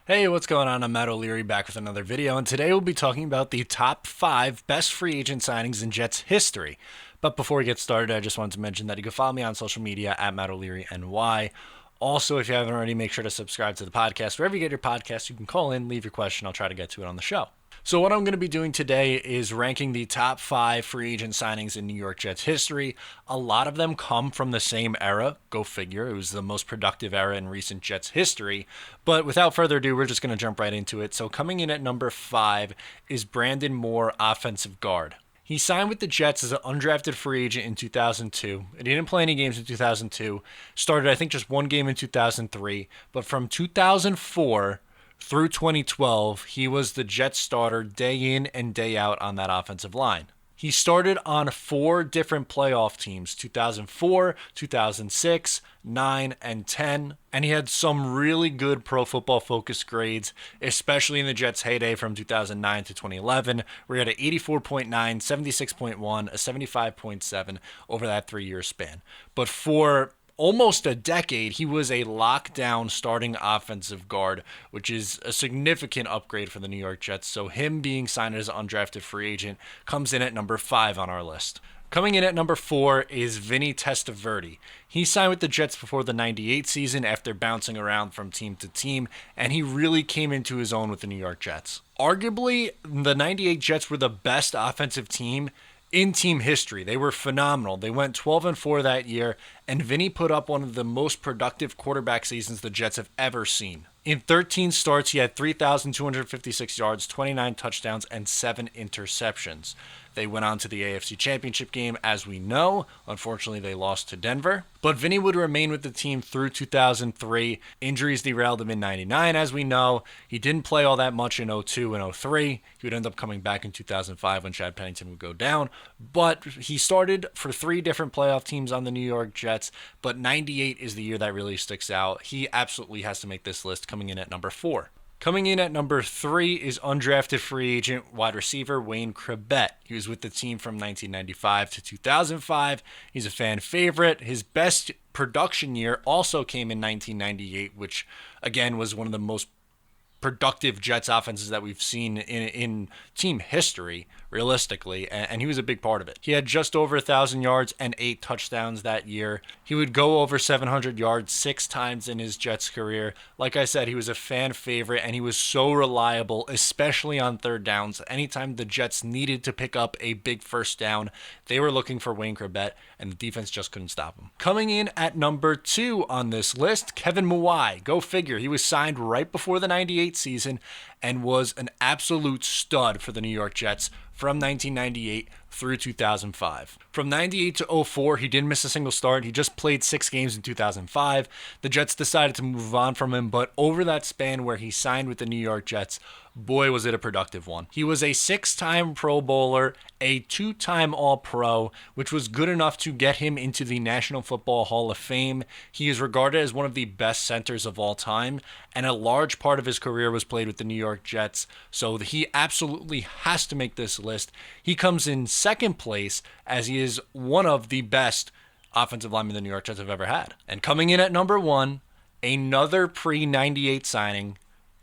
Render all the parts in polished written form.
Hey, what's going on? I'm Matt O'Leary back with another video, and today we'll be talking about the top 5 best free agent signings in Jets history. But before we get started, I just wanted to mention that you can follow me on social media at Matt O'Leary NY. Also, if you haven't already, make sure to subscribe to the podcast. Wherever you get your podcast, you can call in, leave your question. I'll try to get to it on the show. So what I'm going to be doing today is ranking the top 5 free agent signings in New York Jets history. A lot of them come from the same era. Go figure. It was the most productive era in recent Jets history. But without further ado, we're just going to jump right into it. So coming in at number 5 is Brandon Moore, offensive guard. He signed with the Jets as an undrafted free agent in 2002. He didn't play any games in 2002. Started, I think, just one game in 2003. But from 2004 through 2012, he was the Jets starter day in and day out on that offensive line. He started on 4 different playoff teams, 2004, 2006, 9, and 10, and he had some really good Pro Football Focus grades, especially in the Jets' heyday from 2009 to 2011, where he had an 84.9, 76.1, a 75.7 over that 3-year span. But for almost a decade, he was a lockdown starting offensive guard, which is a significant upgrade for the New York Jets. So him being signed as an undrafted free agent comes in at number 5 on our list. Coming in at number 4 is Vinny Testaverde. He signed with the Jets before the 98 season after bouncing around from team to team, and he really came into his own with the New York Jets. Arguably, the 98 Jets were the best offensive team in team history. They were phenomenal. They went 12-4 that year, and Vinny put up one of the most productive quarterback seasons the Jets have ever seen. In 13 starts, he had 3,256 yards, 29 touchdowns, and 7 interceptions. They went on to the AFC Championship game, as we know. Unfortunately, they lost to Denver. But Vinny would remain with the team through 2003. Injuries derailed him in 99, as we know. He didn't play all that much in 02 and 03. He would end up coming back in 2005 when Chad Pennington would go down. But he started for 3 different playoff teams on the New York Jets. But 98 is the year that really sticks out. He absolutely has to make this list, coming in at number 4. Coming in at number 3 is undrafted free agent wide receiver Wayne Chrebet. He was with the team from 1995 to 2005. He's a fan favorite. His best production year also came in 1998, which again was one of the most productive Jets offenses that we've seen in team history, realistically, and he was a big part of it. He had just over 1,000 yards and 8 touchdowns that year. He would go over 700 yards 6 times in his Jets career. Like I said, he was a fan favorite, and he was so reliable, especially on third downs. Anytime the Jets needed to pick up a big first down, they were looking for Wayne Chrebet, and the defense just couldn't stop him. Coming in at number 2 on this list, Kevin Mawae. Go figure. He was signed right before the 98 season and was an absolute stud for the New York Jets from 1998 through 2005. From 98 to 04, he didn't miss a single start. He just played 6 games in 2005. The Jets decided to move on from him, but over that span where he signed with the New York Jets, boy, was it a productive one. He was a 6-time Pro Bowler, a 2-time All-Pro, which was good enough to get him into the National Football Hall of Fame. He is regarded as one of the best centers of all time, and a large part of his career was played with the New York Jets, so he absolutely has to make this list. He comes in second place as he is one of the best offensive linemen the New York Jets have ever had. And coming in at number 1, another pre-98 signing,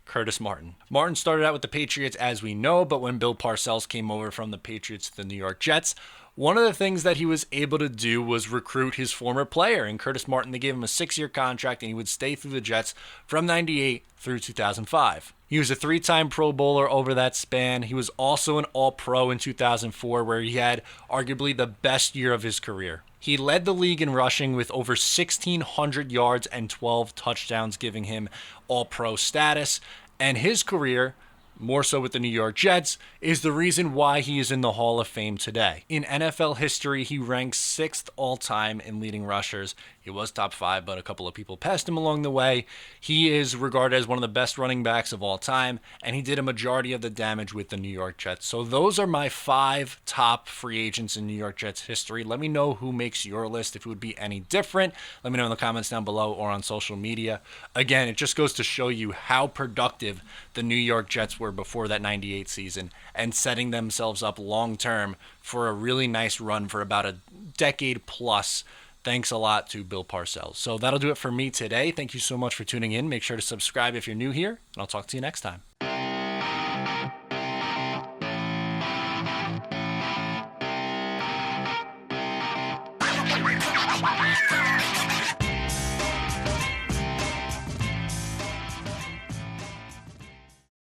Curtis Martin. Martin started out with the Patriots, as we know, but when Bill Parcells came over from the Patriots to the New York Jets, one of the things that he was able to do was recruit his former player. And Curtis Martin, they gave him a 6-year contract, and he would stay through the Jets from 98 through 2005. He was a 3-time Pro Bowler over that span. He was also an All-Pro in 2004, where he had arguably the best year of his career. He led the league in rushing with over 1,600 yards and 12 touchdowns, giving him All-Pro status. And his career, more so with the New York Jets, is the reason why he is in the Hall of Fame today. In NFL history, he ranks 6th all-time in leading rushers. He was top 5, but a couple of people passed him along the way. He is regarded as one of the best running backs of all time, and he did a majority of the damage with the New York Jets. So those are my 5 top free agents in New York Jets history. Let me know who makes your list, if it would be any different. Let me know in the comments down below or on social media. Again, it just goes to show you how productive the New York Jets were before that 98 season, and setting themselves up long-term for a really nice run for about a decade plus Thanks a lot to Bill Parcells. So that'll do it for me today. Thank you so much for tuning in. Make sure to subscribe if you're new here, and I'll talk to you next time.